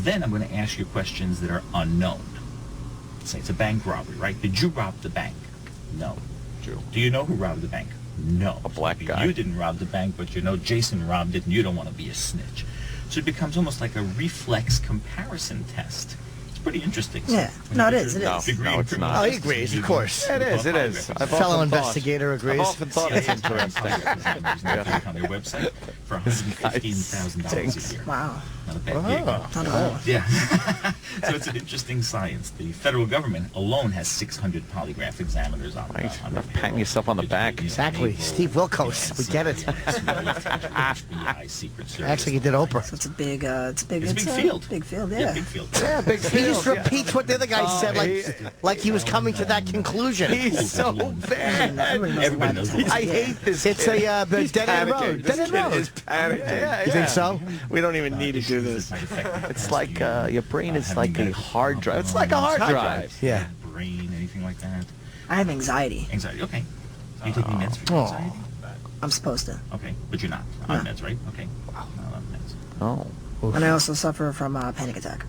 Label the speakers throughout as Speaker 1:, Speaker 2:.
Speaker 1: Then I'm going to ask you questions that are unknown. Say it's a bank robbery, right? Did you rob the bank? No.
Speaker 2: True.
Speaker 1: Do you know who robbed the bank? No.
Speaker 2: A black guy.
Speaker 1: You didn't rob the bank, but you know Jason robbed it, and you don't want to be a snitch. So it becomes almost like a reflex comparison test. It's pretty interesting.
Speaker 3: Yeah. No, it is. It is.
Speaker 2: No, it's not.
Speaker 4: Oh, he agrees, of course.
Speaker 2: It is. It is.
Speaker 4: Fellow investigator agrees.
Speaker 2: I've often thought it's interesting.
Speaker 1: On their website for $115,000 a year.
Speaker 3: Wow.
Speaker 1: Not a bad gig.
Speaker 3: Not at all.
Speaker 1: Yeah. So it's an interesting science. The federal government alone has 600 polygraph examiners on
Speaker 2: Right.
Speaker 1: on
Speaker 2: You're
Speaker 1: their
Speaker 2: patting
Speaker 1: payroll.
Speaker 2: yourself on the back.
Speaker 4: Exactly. Steve Wilkos. We get it.
Speaker 1: FBI, Secret Service.
Speaker 4: Actually, he did Oprah.
Speaker 3: So it's a big
Speaker 1: field.
Speaker 3: Big field,
Speaker 1: Yeah,
Speaker 3: yeah.
Speaker 1: big field.
Speaker 2: Yeah, big
Speaker 4: He just
Speaker 2: deal.
Speaker 4: repeats what the other guy said, like he was coming to that conclusion.
Speaker 2: He's so bad.
Speaker 1: Everybody knows what
Speaker 2: I hate this.
Speaker 4: It's
Speaker 2: kid.
Speaker 4: a
Speaker 2: He's
Speaker 4: dead end
Speaker 2: panicking.
Speaker 4: road.
Speaker 2: This
Speaker 4: Dead end
Speaker 2: kid
Speaker 4: road.
Speaker 2: is panicking. Yeah,
Speaker 4: You think so?
Speaker 2: We don't even need to do this. It's like your brain is like a hard drive. It's like a hard drive.
Speaker 4: Yeah.
Speaker 1: Brain, anything like that.
Speaker 3: I have anxiety.
Speaker 1: Anxiety. Okay. You take any meds for your anxiety?
Speaker 3: I'm supposed to.
Speaker 1: Okay, but you're not on meds, right? Okay. Not on meds.
Speaker 2: Oh.
Speaker 3: And I also suffer from panic attack.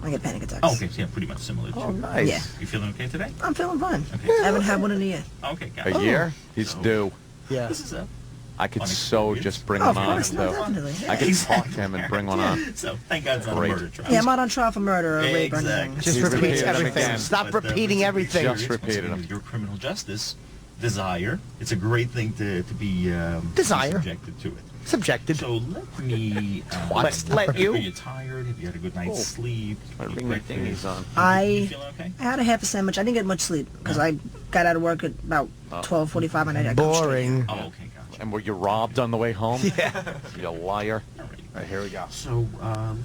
Speaker 3: I get panic attacks.
Speaker 1: Oh, okay. So yeah, pretty much similar to.
Speaker 2: Oh, nice.
Speaker 3: Yeah.
Speaker 1: You feeling okay today?
Speaker 3: I'm feeling fine.
Speaker 1: Okay.
Speaker 3: I haven't had one in a year.
Speaker 1: Okay, got
Speaker 2: A
Speaker 1: it.
Speaker 2: year? He's due.
Speaker 4: Yeah.
Speaker 1: This is a.
Speaker 2: I could
Speaker 1: Fun
Speaker 2: so
Speaker 1: experience.
Speaker 2: just bring
Speaker 3: Oh,
Speaker 2: him
Speaker 3: of
Speaker 2: on.
Speaker 3: course, no,
Speaker 2: though.
Speaker 3: definitely.
Speaker 2: I could talk to him and bring one on.
Speaker 1: So thank God it's not
Speaker 2: Great.
Speaker 1: a murder trial.
Speaker 3: Yeah, I'm not on trial for murder or rape or
Speaker 1: Exactly.
Speaker 3: anything.
Speaker 4: Just
Speaker 2: He's
Speaker 4: repeats
Speaker 2: repeated them
Speaker 4: everything.
Speaker 2: again.
Speaker 4: Stop
Speaker 1: But,
Speaker 4: repeating
Speaker 1: it's a
Speaker 4: everything.
Speaker 2: Just
Speaker 1: serious
Speaker 2: repeated
Speaker 1: one.
Speaker 2: them.
Speaker 1: Your criminal justice desire. It's a great thing to be
Speaker 4: Desire.
Speaker 1: subjected to it.
Speaker 4: Subjected.
Speaker 1: So let me.
Speaker 2: Let you?
Speaker 1: Are you tired? Have you had a good night's sleep?
Speaker 2: I ring my thingies on.
Speaker 1: You feeling okay?
Speaker 3: I had a half a sandwich. I didn't get much sleep because I got out of work at about 12:45 and I got
Speaker 4: Boring.
Speaker 1: Oh, okay, gotcha.
Speaker 2: And were you robbed on the way home?
Speaker 4: Yeah.
Speaker 2: You liar.
Speaker 1: All right.
Speaker 2: All right, here we go.
Speaker 1: So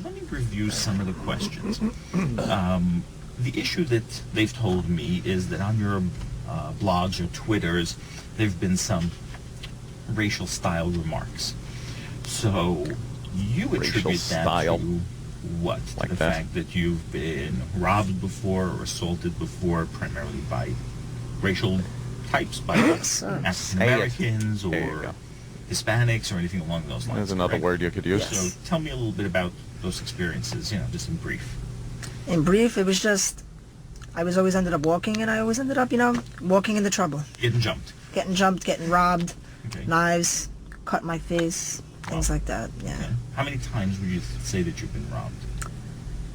Speaker 1: let me review some of the questions. The issue that they've told me is that on your blogs or Twitters, there have been some racial style remarks. So you attribute that
Speaker 2: style.
Speaker 1: to what?
Speaker 2: Like
Speaker 1: the
Speaker 2: that?
Speaker 1: fact that you've been robbed before or assaulted before, primarily by racial types, by African Americans
Speaker 2: There you
Speaker 1: or
Speaker 2: go.
Speaker 1: Hispanics or anything along those lines.
Speaker 2: There's another
Speaker 1: correct?
Speaker 2: word you could use.
Speaker 1: So tell me a little bit about those experiences, just in brief.
Speaker 3: In brief, it was just I was always ended up walking, and I always ended up, walking into trouble,
Speaker 1: Getting jumped.
Speaker 3: getting jumped, getting robbed,
Speaker 1: Okay.
Speaker 3: knives, cut my face, things like that. Yeah.
Speaker 1: Okay. How many times would you say that you've been robbed?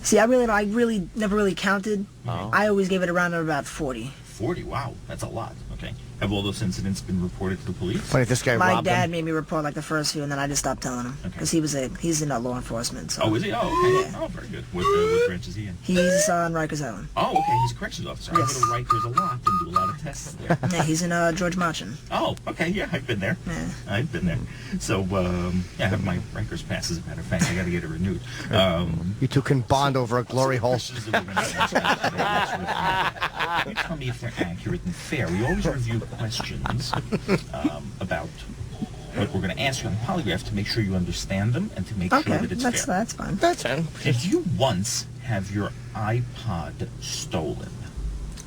Speaker 3: See, I really never really counted.
Speaker 2: Oh.
Speaker 3: I always gave it around at about 40.
Speaker 1: 40. Wow, that's a lot. Okay. Have all those incidents been reported to the police?
Speaker 4: Funny if this guy
Speaker 3: My
Speaker 4: robbed
Speaker 3: dad
Speaker 4: him.
Speaker 3: made me report like the first few, and then I just stopped telling him
Speaker 1: Okay.
Speaker 3: because he's in law enforcement. So
Speaker 1: Oh, is he? Oh, okay.
Speaker 3: Yeah.
Speaker 1: Oh, very good. What branch is he in?
Speaker 3: he's on Rikers Island.
Speaker 1: Oh, okay. He's a corrections officer.
Speaker 3: Yes.
Speaker 1: I go to Rikers a lot and do a lot of tests there.
Speaker 3: Yeah, he's in George Marchand.
Speaker 1: Oh, okay. Yeah, I've been there.
Speaker 3: Yeah.
Speaker 1: I've been there. So, I have my Rikers pass, as a matter of fact. I got to get it renewed.
Speaker 4: You two can bond over a glory hole.
Speaker 1: Questions that we're gonna ask today, let's review. You tell me if they're accurate and fair. We always review questions about what we're going to ask you on the polygraph to make sure you understand them and to make sure
Speaker 3: Okay,
Speaker 1: that it's
Speaker 3: that's
Speaker 1: fair.
Speaker 3: fine.
Speaker 4: That's it.
Speaker 1: Did you once have your iPod stolen?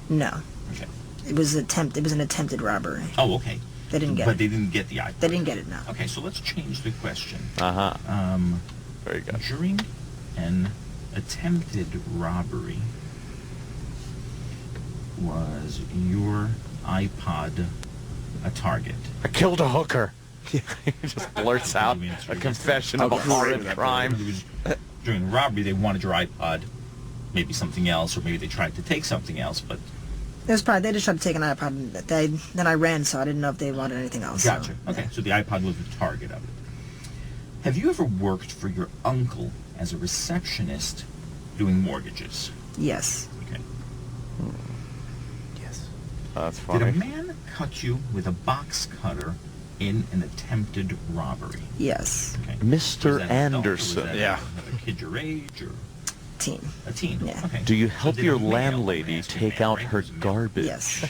Speaker 3: No,
Speaker 1: Okay.
Speaker 3: it was an attempted robbery.
Speaker 1: Oh, okay.
Speaker 3: They didn't get
Speaker 1: But
Speaker 3: it.
Speaker 1: they didn't get the iPod.
Speaker 3: They didn't get it. No.
Speaker 1: Okay, so let's change the question.
Speaker 2: Uh-huh. Very good.
Speaker 1: During an attempted robbery, was your iPod a target?
Speaker 2: I killed a hooker. He just blurts out a confession of a horrid crime.
Speaker 1: During the robbery, they wanted your iPod, maybe something else, or maybe they tried to take something else, but
Speaker 3: It was probably they just tried to take an iPod. And then I ran, so I didn't know if they wanted anything else.
Speaker 1: gotcha.
Speaker 3: So,
Speaker 1: Okay, so the iPod was the target of it. Have you ever worked for your uncle as a receptionist doing mortgages?
Speaker 3: Yes.
Speaker 1: Okay.
Speaker 4: Yes.
Speaker 2: That's
Speaker 1: Did a
Speaker 2: funny.
Speaker 1: man cut you with a box cutter in an attempted robbery?
Speaker 3: Yes.
Speaker 1: Okay.
Speaker 2: Mr.
Speaker 1: Was that an adult, or was
Speaker 2: Anderson.
Speaker 1: that
Speaker 2: Yeah.
Speaker 1: a kid your age, or
Speaker 3: Teen.
Speaker 1: a teen?
Speaker 3: Yeah.
Speaker 1: Okay.
Speaker 2: Do you
Speaker 1: So
Speaker 2: help
Speaker 1: did
Speaker 2: your
Speaker 1: a male,
Speaker 2: landlady
Speaker 1: ask you
Speaker 2: take
Speaker 1: male,
Speaker 2: out
Speaker 1: right?
Speaker 2: her
Speaker 1: It was a male.
Speaker 2: garbage?
Speaker 3: Yes.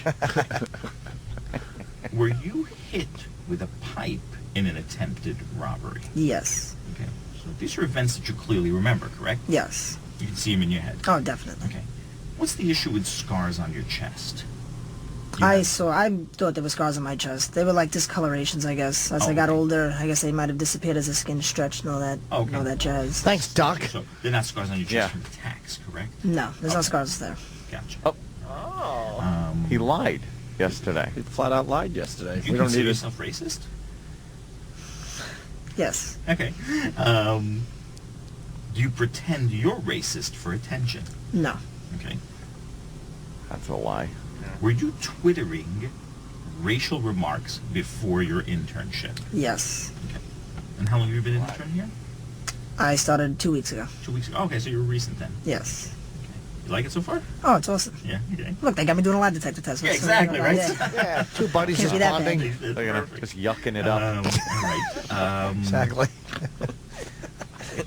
Speaker 1: Were you hit with a pipe in an attempted robbery?
Speaker 3: Yes.
Speaker 1: Okay. So these are events that you clearly remember, correct?
Speaker 3: Yes.
Speaker 1: You can see them in your head.
Speaker 3: Oh, definitely.
Speaker 1: Okay. What's the issue with scars on your chest?
Speaker 3: I thought there were scars on my chest. They were like discolorations, I guess. As I got older, I guess they might have disappeared as the skin stretched and all that, all that jazz.
Speaker 4: Thanks, Doc.
Speaker 1: So they're not scars on your chest from attacks, correct?
Speaker 3: No, there's no scars there.
Speaker 1: Gotcha.
Speaker 2: Oh. He lied yesterday.
Speaker 5: He flat out lied yesterday.
Speaker 1: Do you consider yourself racist?
Speaker 3: Yes.
Speaker 1: Okay. Do you pretend you're racist for attention?
Speaker 3: No.
Speaker 1: Okay.
Speaker 2: That's a lie.
Speaker 1: Were you twittering racial remarks before your internship?
Speaker 3: Yes.
Speaker 1: Okay. And how long have you been an intern here?
Speaker 3: I started 2 weeks ago.
Speaker 1: 2 weeks ago. Okay, so you're recent then.
Speaker 3: Yes.
Speaker 1: Okay. You like it so far?
Speaker 3: Oh, it's awesome.
Speaker 1: Yeah. Okay.
Speaker 3: Look, they got me doing a lie detector test.
Speaker 1: Yeah, exactly, right?
Speaker 4: Yeah, two buddies
Speaker 3: Can't
Speaker 4: just
Speaker 3: be that
Speaker 4: bonding.
Speaker 3: bad.
Speaker 2: They're gonna just yucking it up.
Speaker 1: All right.
Speaker 4: Exactly.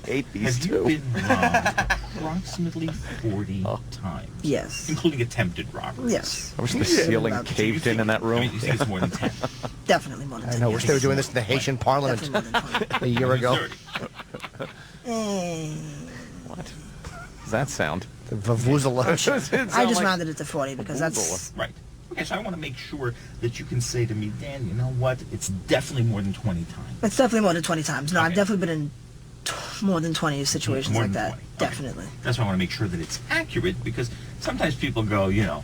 Speaker 2: Ate these
Speaker 1: Have you
Speaker 2: two.
Speaker 1: been robbed approximately 40 times?
Speaker 3: Yes.
Speaker 1: Including attempted robberies?
Speaker 3: Yes.
Speaker 2: I wish the ceiling
Speaker 3: About-
Speaker 2: caved in that
Speaker 1: I
Speaker 2: room.
Speaker 1: mean, you think it's more than 10?
Speaker 3: Definitely more than
Speaker 4: I
Speaker 3: 10
Speaker 4: know.
Speaker 3: years.
Speaker 4: Wish they were doing this in the Haitian Parliament
Speaker 3: Definitely more than 20.
Speaker 4: a year ago.
Speaker 1: 30.
Speaker 2: What does that sound?
Speaker 4: The Vuvuzela.
Speaker 3: I just rounded it to 40 because that's...
Speaker 1: Right. Okay, so I want to make sure that you can say to me, Dan, you know what? It's definitely more than 20 times.
Speaker 3: It's definitely more than 20 times. No, I've
Speaker 1: Okay.
Speaker 3: definitely been in more than 20 situations
Speaker 1: More
Speaker 3: like
Speaker 1: than
Speaker 3: that.
Speaker 1: 20. Okay.
Speaker 3: Definitely.
Speaker 1: That's why I want to make sure that it's accurate, because sometimes people go, you know,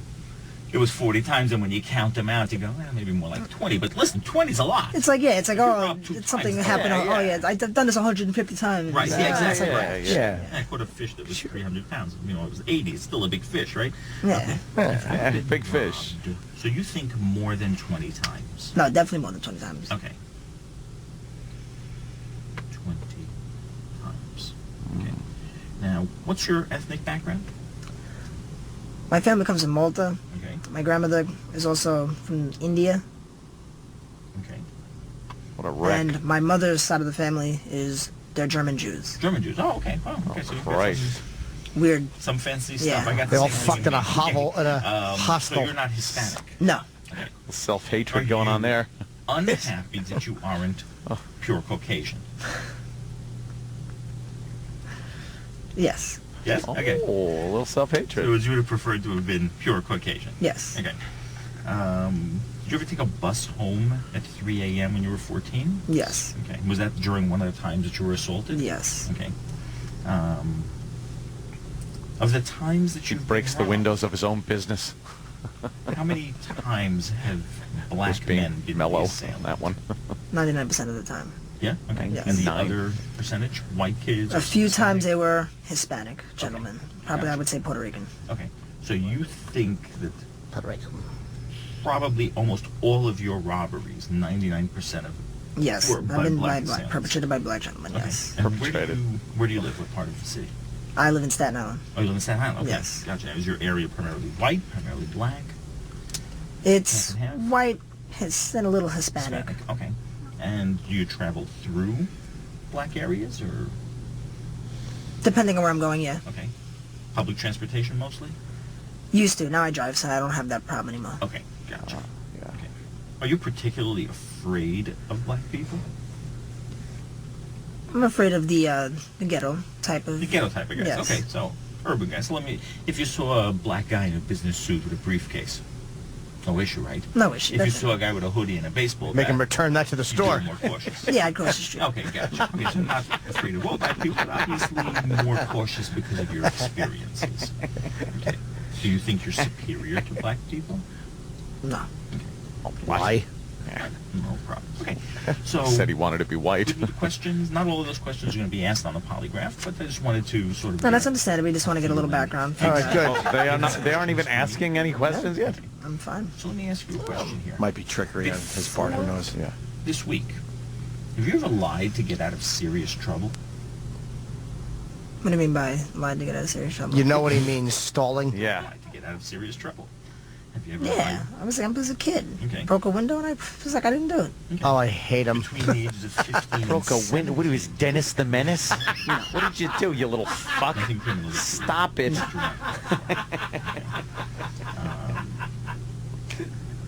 Speaker 1: it was 40 times, and when you count them out, you go, maybe more like 20. But listen, 20's a lot.
Speaker 3: It's like, yeah, it's like,
Speaker 1: If you're
Speaker 3: oh,
Speaker 1: up 2
Speaker 3: it's something that
Speaker 1: times,
Speaker 3: happened.
Speaker 1: yeah,
Speaker 3: Oh,
Speaker 1: yeah.
Speaker 3: yeah, I've done this 150 times.
Speaker 1: Right, yeah, exactly.
Speaker 2: Yeah.
Speaker 1: And I caught a fish that was 300 pounds. You know, it was 80. It's still a big fish, right?
Speaker 3: Yeah.
Speaker 2: Yeah, big fish.
Speaker 1: So you think more than 20 times?
Speaker 3: No, definitely more than 20 times.
Speaker 1: Okay. 20 times. Okay. Now, what's your ethnic background?
Speaker 3: My family comes from Malta.
Speaker 1: Okay.
Speaker 3: My grandmother is also from India.
Speaker 1: Okay.
Speaker 2: What a wreck.
Speaker 3: And my mother's side of the family they're German Jews.
Speaker 1: German Jews. Oh, okay. Well, okay. So you've got
Speaker 2: Christ.
Speaker 3: Weird.
Speaker 1: some fancy
Speaker 3: Yeah.
Speaker 1: stuff. I got
Speaker 4: They
Speaker 1: the
Speaker 4: all
Speaker 1: same thing
Speaker 4: fucked in a
Speaker 1: me.
Speaker 4: hovel, in a
Speaker 1: So
Speaker 4: hostel.
Speaker 1: you're not Hispanic.
Speaker 3: No.
Speaker 1: Okay.
Speaker 2: Self-hatred
Speaker 1: Are
Speaker 2: going
Speaker 1: you
Speaker 2: on there.
Speaker 1: Unhappy that you aren't pure Caucasian.
Speaker 3: Yes.
Speaker 1: Yes? Okay.
Speaker 2: Oh, a little
Speaker 1: So
Speaker 2: self-hatred.
Speaker 1: you would have preferred to have been pure Caucasian.
Speaker 3: Yes.
Speaker 1: Okay. Did you ever take a bus home at 3 a.m. when you were 14?
Speaker 3: Yes.
Speaker 1: Okay. Was that during one of the times that you were assaulted?
Speaker 3: Yes.
Speaker 1: Okay. Of the times that
Speaker 2: He
Speaker 1: you
Speaker 2: breaks the windows of his own business.
Speaker 1: how many times have black
Speaker 2: Just being
Speaker 1: men been
Speaker 2: mellow
Speaker 1: the
Speaker 2: on
Speaker 1: assailant?
Speaker 2: that one.
Speaker 3: 99% of the time.
Speaker 1: Yeah. Okay.
Speaker 3: Yes.
Speaker 1: And the
Speaker 2: 9.
Speaker 1: other percentage, white kids.
Speaker 3: A
Speaker 1: or
Speaker 3: few
Speaker 1: Hispanic?
Speaker 3: times they were Hispanic gentlemen. Probably I
Speaker 1: Gotcha.
Speaker 3: would say Puerto Rican.
Speaker 1: Okay. So you think that
Speaker 4: Puerto Rico.
Speaker 1: probably almost all of your robberies, 99% of
Speaker 3: Yes.
Speaker 1: Were
Speaker 3: I've
Speaker 1: by
Speaker 3: been
Speaker 1: black assailants.
Speaker 3: perpetrated by black gentlemen,
Speaker 1: Okay.
Speaker 3: yes.
Speaker 1: And
Speaker 2: Perpetrated.
Speaker 1: where do you live? What part of the city?
Speaker 3: I live in Staten Island.
Speaker 1: Oh, you live in Staten Island? Okay.
Speaker 3: Yes.
Speaker 1: Gotcha. Is your area primarily white, primarily black?
Speaker 3: It's
Speaker 1: Half and half?
Speaker 3: white and a little Hispanic.
Speaker 1: Okay. And do you travel through black areas, or
Speaker 3: Depending on where I'm going, yeah.
Speaker 1: okay, public transportation mostly?
Speaker 3: Used to. Now I drive, so I don't have that problem anymore.
Speaker 1: Okay, gotcha.
Speaker 2: Yeah.
Speaker 1: Okay. Are you particularly afraid of black people?
Speaker 3: I'm afraid of the ghetto type of...
Speaker 1: The ghetto type of guys.
Speaker 3: Yes.
Speaker 1: Okay, so urban guys. So if you saw a black guy in a business suit with a briefcase, no issue, right?
Speaker 3: No issue.
Speaker 1: If you
Speaker 3: That's-
Speaker 1: saw a guy with a hoodie and a baseball
Speaker 4: Make
Speaker 1: bat,
Speaker 4: him return that to the
Speaker 1: you'd be a
Speaker 4: store.
Speaker 1: little more cautious.
Speaker 3: Yeah, I'd cross the street.
Speaker 1: Okay, gotcha. Okay, so not afraid of all black people, but obviously more cautious because of your experiences. Okay. Do you think you're superior to black people?
Speaker 3: No.
Speaker 4: Why?
Speaker 1: No problem. Okay. So
Speaker 2: Said he wanted to be white.
Speaker 1: with the questions, not all of those questions are going to be asked on the polygraph, but I just wanted to sort of...
Speaker 3: No, that's understandable. We just want to get a little background.
Speaker 4: All right, good.
Speaker 2: Oh, they aren't even asking any questions yet.
Speaker 3: I'm fine.
Speaker 1: So let me ask you a question here.
Speaker 5: Might be trickery on his part, who knows?
Speaker 2: Yeah.
Speaker 1: This week, have you ever lied to get out of serious trouble?
Speaker 3: What do you mean by lying to get out of serious trouble?
Speaker 4: You know what he means, stalling?
Speaker 2: Yeah.
Speaker 1: Lied to get out of serious trouble. Have you ever
Speaker 3: Yeah. I was a kid.
Speaker 1: Okay.
Speaker 3: Broke a window and I was like, I didn't do it.
Speaker 1: lied?
Speaker 4: Oh, I hate him.
Speaker 1: Between the ages of 15
Speaker 2: Broke
Speaker 1: and
Speaker 2: a window. What was Dennis the Menace? What did you do, you little fuck?
Speaker 1: Nothing criminal.
Speaker 2: Stop it.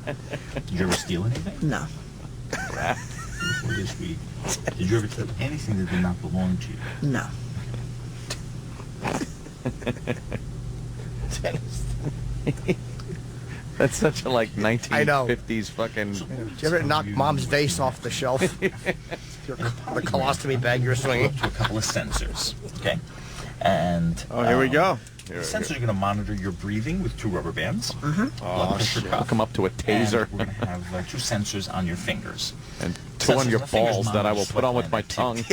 Speaker 1: Did you ever steal anything
Speaker 3: No.
Speaker 1: before this week? Did you ever take anything that did not belong to you?
Speaker 3: No.
Speaker 2: That's such a like
Speaker 4: I know.
Speaker 2: 1950s fucking.
Speaker 4: Did you ever knock mom's vase off the shelf? The colostomy bag you're swinging.
Speaker 1: To a couple of sensors, okay? And
Speaker 5: Oh, here we go.
Speaker 1: the sensors are going to monitor your breathing with 2 rubber bands. Blood
Speaker 5: Oh,
Speaker 1: pressure
Speaker 5: shit.
Speaker 1: cuff.
Speaker 2: Come up to a
Speaker 1: And
Speaker 2: taser
Speaker 1: we're going to have 2 sensors on your fingers.
Speaker 2: and 2 on
Speaker 1: Sensors
Speaker 2: your
Speaker 1: the fingers
Speaker 2: balls that I will
Speaker 1: monitor
Speaker 2: put on
Speaker 1: sweat
Speaker 2: with my tongue.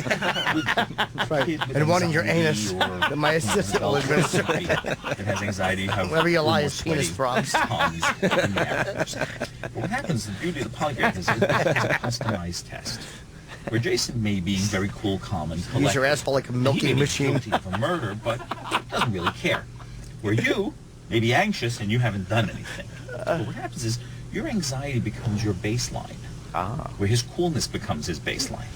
Speaker 4: Right. And one in your anus that my assistant will administer.
Speaker 1: It has anxiety.
Speaker 4: Wherever you lie is penis frogs.
Speaker 1: Tongues in the afterwards. But what happens, the beauty of the polygraph is it's a customized test. Where Jason may be very cool, calm, and
Speaker 4: Use your
Speaker 1: collected.
Speaker 4: asshole like a
Speaker 1: He may
Speaker 4: milking
Speaker 1: be
Speaker 4: machine.
Speaker 1: guilty of a murder, but doesn't really care. Where you may be anxious and you haven't done anything. But what happens is your anxiety becomes your baseline. Where his coolness becomes his baseline.